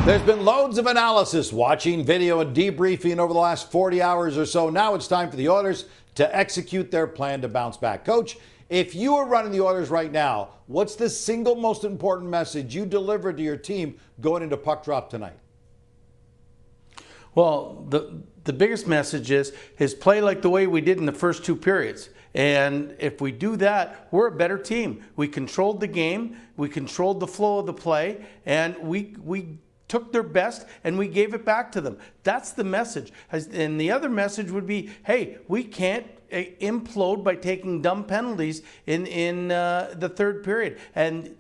There's been loads of analysis, watching, video, and debriefing over the last 40 hours or so. Now it's time for the Oilers to execute their plan to bounce back. Coach, if you were running the Oilers right now, what's the single most important message you delivered to your team going into puck drop tonight? Well, the biggest message is play like the way we did in the first two periods. And if we do that, we're a better team. We controlled the game, we controlled the flow of the play, and we took their best and we gave it back to them. That's the message. And the other message would be, hey, we can't implode by taking dumb penalties in the third period, and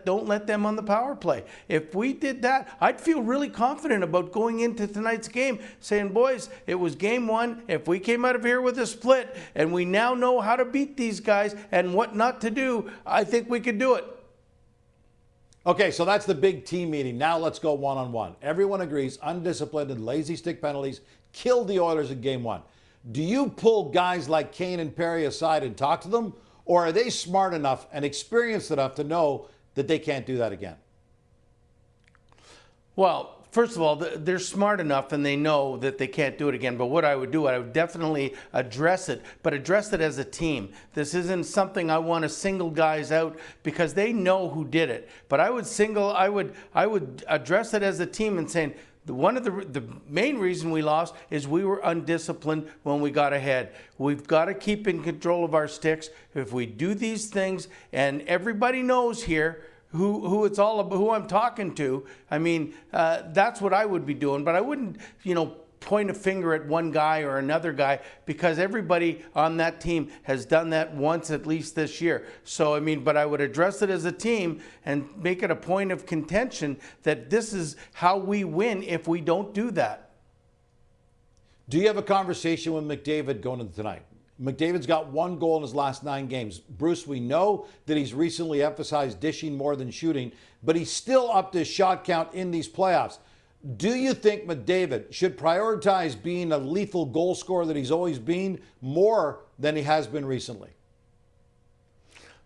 don't let them on the power play. If we did that, I'd feel really confident about going into tonight's game, saying, boys, it was game one. If we came out of here with a split and we now know how to beat these guys and what not to do, I think we could do it. Okay, so that's the big team meeting. Now let's go one-on-one. Everyone agrees undisciplined and lazy stick penalties killed the Oilers in game one. Do you pull guys like Kane and Perry aside and talk to them, or are they smart enough and experienced enough to know that they can't do that again? Well, first of all, they're smart enough and they know that they can't do it again. But what I would do, I would definitely address it, but address it as a team. This isn't something I want to single guys out because they know who did it. But I would address it as a team and saying, one of the main reason we lost is we were undisciplined when we got ahead. We've got to keep in control of our sticks. If we do these things, and everybody knows here who it's all about, who I'm talking to, I mean, that's what I would be doing. But I wouldn't, point a finger at one guy or another guy, because everybody on that team has done that once at least this year. So, I mean, but I would address it as a team and make it a point of contention that this is how we win if we don't do that. Do you have a conversation with McDavid going into tonight? McDavid's got 1 goal in his last 9 games. Bruce, we know that he's recently emphasized dishing more than shooting, but he's still upped his shot count in these playoffs. Do you think McDavid should prioritize being a lethal goal scorer that he's always been more than he has been recently?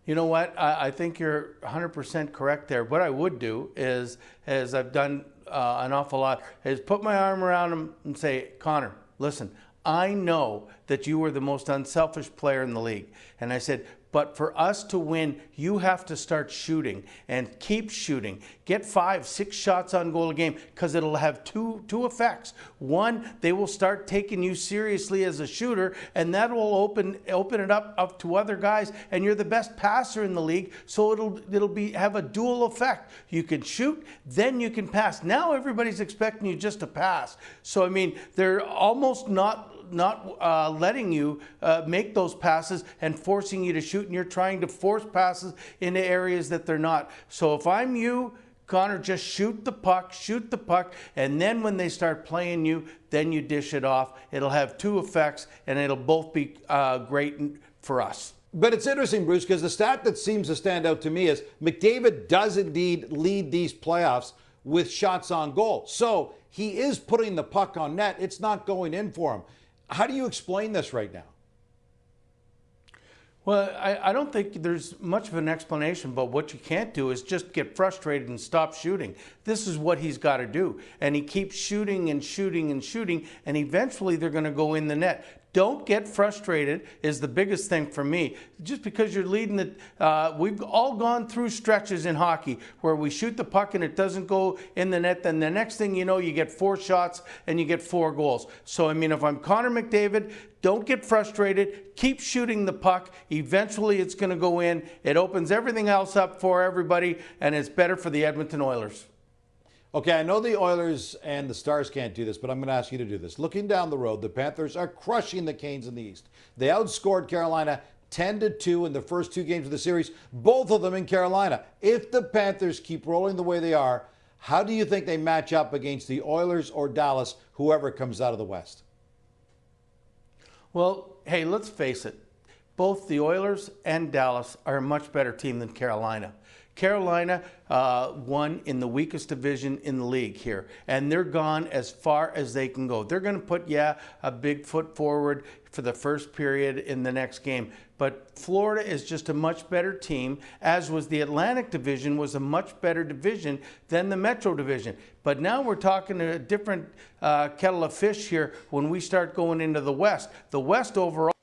You know what? I think you're 100% correct there. What I would do is, as I've done an awful lot, is put my arm around him and say, Connor, listen, I know that you were the most unselfish player in the league. And I said, but for us to win, you have to start shooting and keep shooting. Get 5-6 shots on goal a game, because it'll have two effects. One, they will start taking you seriously as a shooter, and that will open it up to other guys. And you're the best passer in the league, so it'll have a dual effect. You can shoot, then you can pass. Now everybody's expecting you just to pass. So I mean, they're almost not letting you make those passes and forcing you to shoot, and you're trying to force passes into areas that they're not. So if I'm you, Connor, just shoot the puck, and then when they start playing you, then you dish it off. It'll have two effects, and it'll both be great for us. But it's interesting, Bruce, because the stat that seems to stand out to me is McDavid does indeed lead these playoffs with shots on goal. So he is putting the puck on net. It's not going in for him. How do you explain this right now? Well, I don't think there's much of an explanation, but what you can't do is just get frustrated and stop shooting. This is what he's got to do. And he keeps shooting and shooting and shooting, and eventually they're going to go in the net. Don't get frustrated is the biggest thing for me. Just because you're leading the, we've all gone through stretches in hockey where we shoot the puck and it doesn't go in the net. Then the next thing you know, you get 4 shots and you get 4 goals. So, I mean, if I'm Connor McDavid, don't get frustrated. Keep shooting the puck. Eventually it's going to go in. It opens everything else up for everybody, and it's better for the Edmonton Oilers. Okay, I know the Oilers and the Stars can't do this, but I'm going to ask you to do this. Looking down the road, the Panthers are crushing the Canes in the East. They outscored Carolina 10-2 in the first 2 games of the series, both of them in Carolina. If the Panthers keep rolling the way they are, how do you think they match up against the Oilers or Dallas, whoever comes out of the West? Well, hey, let's face it. both the Oilers and Dallas are a much better team than Carolina. Carolina won in the weakest division in the league here, and they're gone as far as they can go. They're going to put, a big foot forward for the first period in the next game. But Florida is just a much better team, as was the Atlantic Division, was a much better division than the Metro Division. But now we're talking a different kettle of fish here when we start going into the West. The West overall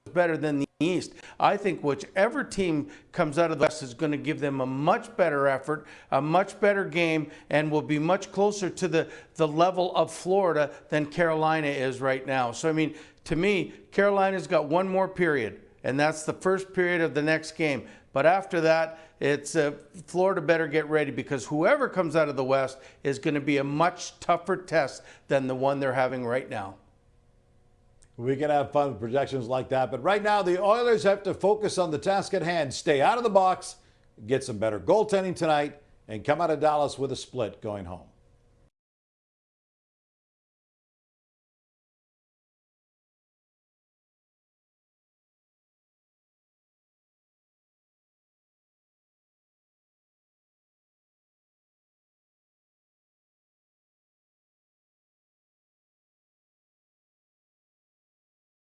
is better than the East. I think whichever team comes out of the West is going to give them a much better effort, a much better game, and will be much closer to the level of Florida than Carolina is right now. So, I mean, to me, Carolina's got one more period, and that's the first period of the next game. But after that, it's Florida better get ready, because whoever comes out of the West is going to be a much tougher test than the one they're having right now. We can have fun with projections like that, but right now the Oilers have to focus on the task at hand, stay out of the box, get some better goaltending tonight, and come out of Dallas with a split going home.